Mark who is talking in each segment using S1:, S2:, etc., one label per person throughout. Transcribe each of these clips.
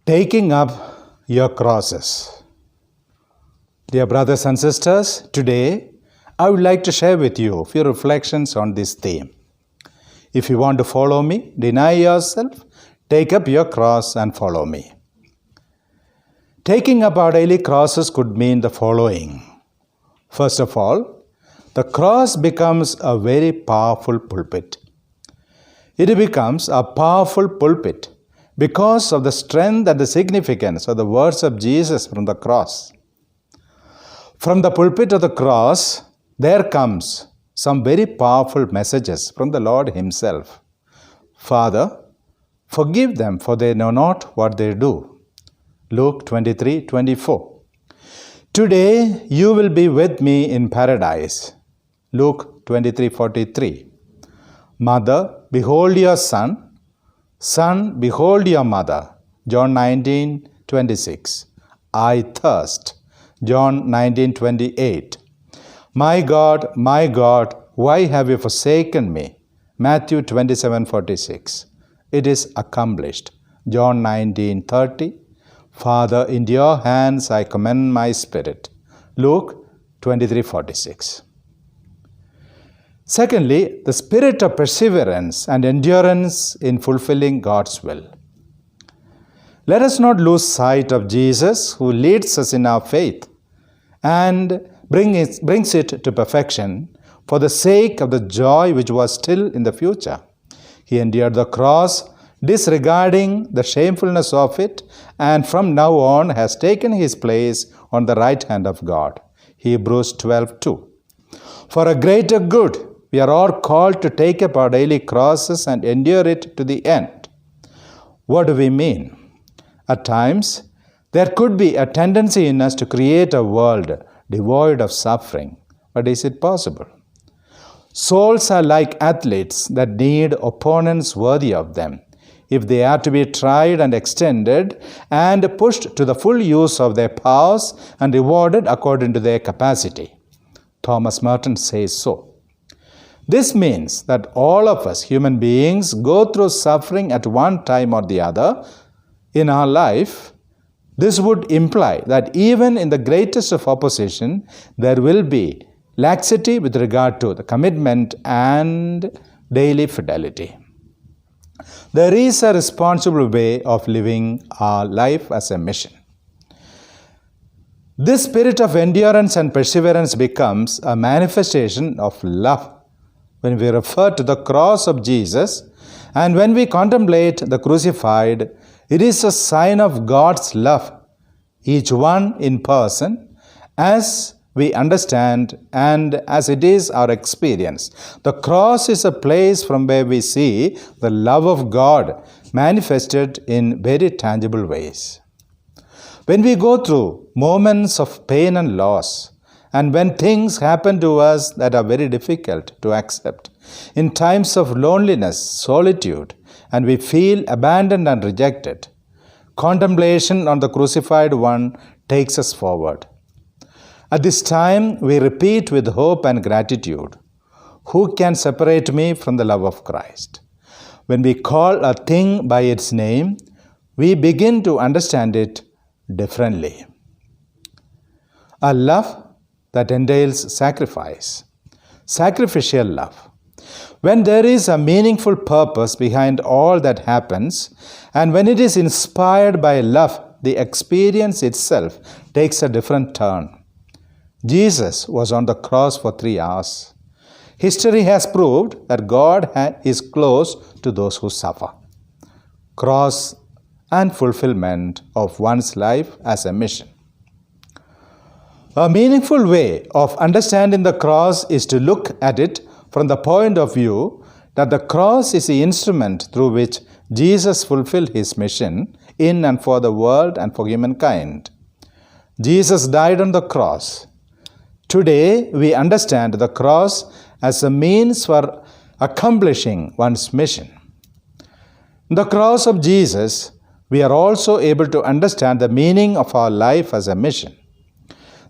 S1: Taking up your crosses. Dear brothers and sisters, today I would like to share with you a few reflections on this theme. If you want to follow me, deny yourself, take up your cross and follow me. Taking up our daily crosses could mean the following. First of all, the cross becomes a very powerful pulpit. It becomes a powerful pulpit because of the strength and the significance of the words of Jesus from the cross. From the pulpit of the cross, there comes some very powerful messages from the Lord Himself. Father, forgive them, for they know not what they do. Luke 23:24. Today you will be with me in paradise. Luke 23:43. Mother, behold your son. Son, behold your mother. John 19:26. I thirst. John 19:28. My God, why have you forsaken me? Matthew 27:46. It is accomplished. John 19:30. Father, into your hands I commend my spirit. Luke 23:46. Secondly, the spirit of perseverance and endurance in fulfilling God's will. Let us not lose sight of Jesus, who leads us in our faith and brings it to perfection for the sake of the joy which was still in the future. He endured the cross, disregarding the shamefulness of it, and from now on has taken his place on the right hand of God. Hebrews 12:2. For a greater good, we are all called to take up our daily crosses and endure it to the end. What do we mean? At times, there could be a tendency in us to create a world devoid of suffering. But is it possible? Souls are like athletes that need opponents worthy of them if they are to be tried and extended and pushed to the full use of their powers and rewarded according to their capacity. Thomas Merton says so. This means that all of us human beings go through suffering at one time or the other in our life. This would imply that even in the greatest of opposition, there will be laxity with regard to the commitment and daily fidelity. There is a responsible way of living our life as a mission. This spirit of endurance and perseverance becomes a manifestation of love when we refer to the cross of Jesus, and when we contemplate the crucified, it is a sign of God's love, each one in person, as we understand and as it is our experience. The cross is a place from where we see the love of God manifested in very tangible ways. When we go through moments of pain and loss, and when things happen to us that are very difficult to accept, in times of loneliness, solitude, and we feel abandoned and rejected, contemplation on the crucified one takes us forward. At this time, we repeat with hope and gratitude, "Who can separate me from the love of Christ?" When we call a thing by its name, we begin to understand it differently. A love that entails sacrifice, sacrificial love. When there is a meaningful purpose behind all that happens, and when it is inspired by love the experience itself takes a different turn. Jesus was on the cross for 3 hours. History has proved that God is close to those who suffer. Cross and fulfillment of one's life as a mission. A meaningful way of understanding the cross is to look at it from the point of view that the cross is the instrument through which Jesus fulfilled his mission in and for the world and for humankind. Jesus died on the cross. Today, we understand the cross as a means for accomplishing one's mission. In the cross of Jesus, we are also able to understand the meaning of our life as a mission,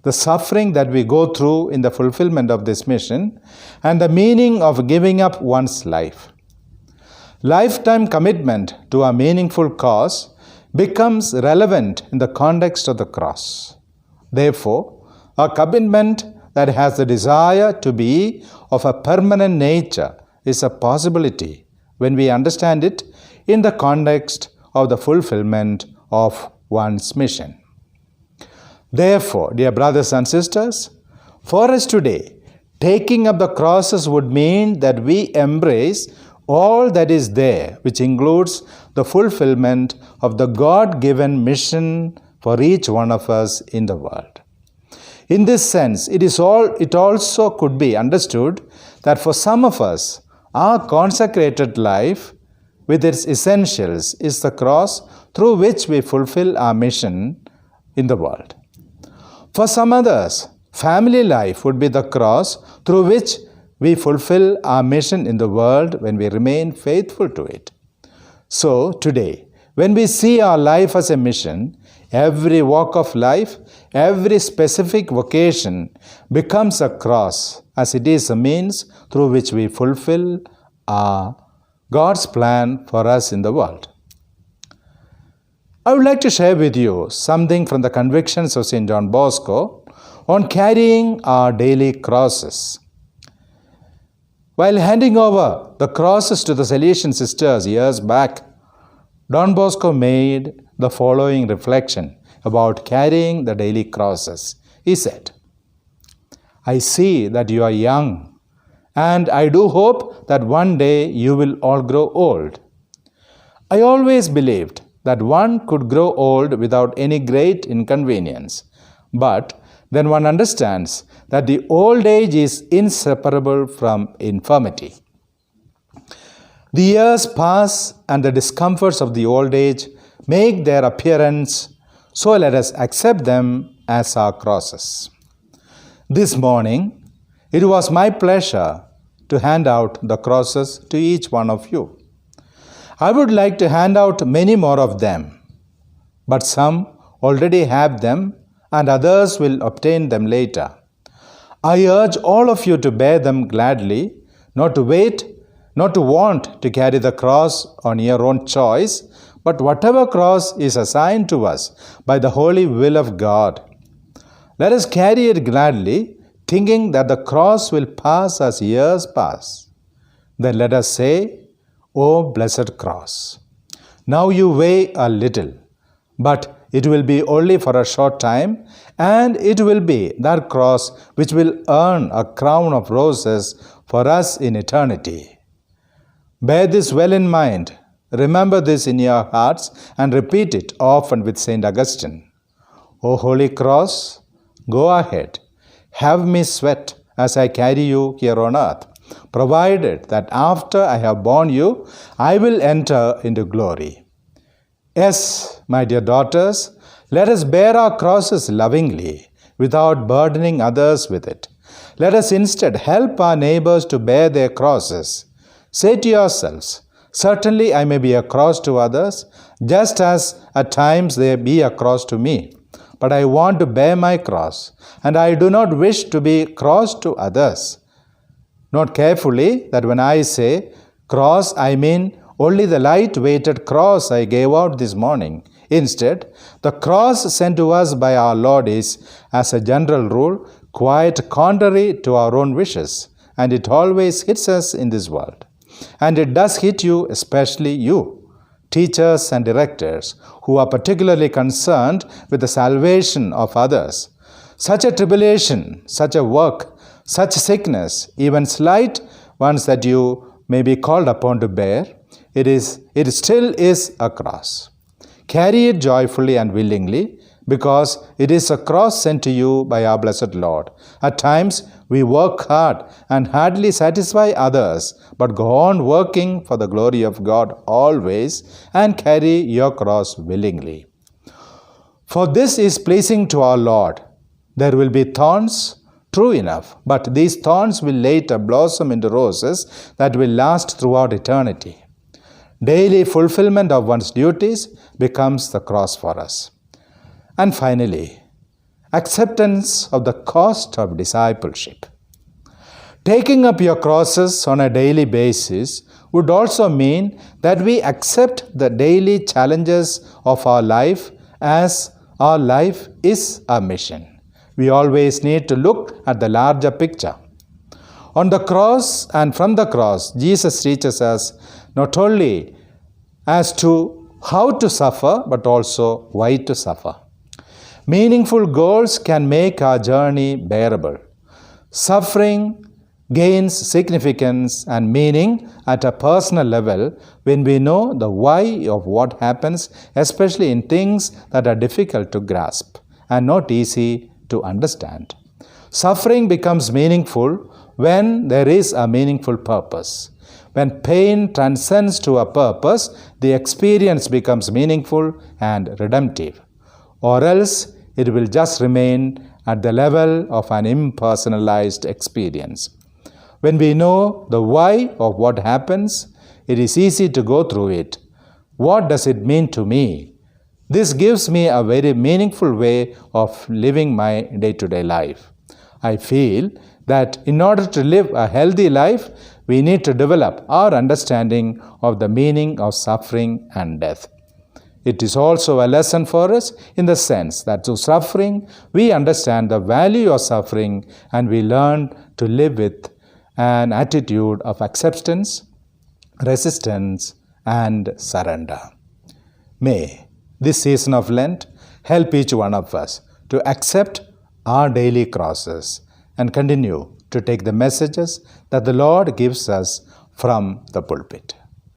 S1: the suffering that we go through in the fulfillment of this mission, and the meaning of giving up one's life. Lifetime commitment to a meaningful cause becomes relevant in the context of the cross. Therefore, a commitment that has the desire to be of a permanent nature is a possibility when we understand it in the context of the fulfillment of one's mission. Therefore, dear brothers and sisters, for us today, taking up the crosses would mean that we embrace all that is there, which includes the fulfillment of the God-given mission for each one of us in the world. In this sense, it also could be understood that for some of us, our consecrated life with its essentials is the cross through which we fulfill our mission in the world. For some others, family life would be the cross through which we fulfill our mission in the world when we remain faithful to it. So, today, when we see our life as a mission, every walk of life, every specific vocation becomes a cross, as it is a means through which we fulfill God's plan for us in the world. I would like to share with you something from the Convictions of St. John Bosco on carrying our daily crosses. While handing over the crosses to the Salesian sisters years back, Don Bosco made the following reflection about carrying the daily crosses. He said, "I see that you are young, and I do hope that one day you will all grow old. I always believed that one could grow old without any great inconvenience, but then one understands that the old age is inseparable from infirmity. The years pass and the discomforts of the old age make their appearance, so let us accept them as our crosses. This morning, it was my pleasure to hand out the crosses to each one of you. I would like to hand out many more of them, but some already have them and others will obtain them later. I urge all of you to bear them gladly, not to want to carry the cross on your own choice, but whatever cross is assigned to us by the holy will of God. Let us carry it gladly, thinking that the cross will pass as years pass. Then let us say, O blessed cross, now you weigh a little, but it will be only for a short time, and it will be that cross which will earn a crown of roses for us in eternity. Bear this well in mind, remember this in your hearts, and repeat it often with St. Augustine. O Holy Cross, go ahead, have me sweat as I carry you here on earth, provided that after I have borne you, I will enter into glory. Yes, my dear daughters, let us bear our crosses lovingly, without burdening others with it. Let us instead help our neighbors to bear their crosses. Say to yourselves, certainly I may be a cross to others, just as at times they be a cross to me. But I want to bear my cross, and I do not wish to be cross to others. Note carefully that when I say cross, I mean only the light-weighted cross I gave out this morning. Instead, the cross sent to us by our Lord is, as a general rule, quite contrary to our own wishes, and it always hits us in this world. And it does hit you, especially you. teachers and directors who are particularly concerned with the salvation of others. Such a tribulation, such a work, such sickness, even slight ones that you may be called upon to bear, it still is a cross. Carry it joyfully and willingly, because it is a cross sent to you by our blessed Lord. At times we work hard and hardly satisfy others, but go on working for the glory of God always, and carry your cross willingly. For this is pleasing to our Lord. There will be thorns, true enough, but these thorns will later blossom into roses that will last throughout eternity. Daily fulfillment of one's duties becomes the cross for us. And finally, acceptance of the cost of discipleship. Taking up your crosses on a daily basis would also mean that we accept the daily challenges of our life, as our life is a mission. We always need to look at the larger picture. On the cross and from the cross, Jesus teaches us not only as to how to suffer, but also why to suffer. Meaningful goals can make our journey bearable. Suffering gains significance and meaning at a personal level when we know the why of what happens, especially in things that are difficult to grasp and not easy to understand. Suffering becomes meaningful when there is a meaningful purpose. When pain transcends to a purpose, the experience becomes meaningful and redemptive. Or else it will just remain at the level of an impersonalized experience. When we know the why of what happens, it is easy to go through it. What does it mean to me? This gives me a very meaningful way of living my day-to-day life. I feel that in order to live a healthy life, we need to develop our understanding of the meaning of suffering and death. It is also a lesson for us in the sense that through suffering, we understand the value of suffering, and we learn to live with an attitude of acceptance, resistance, and surrender. May this season of Lent help each one of us to accept our daily crosses and continue to take the messages that the Lord gives us from the pulpit.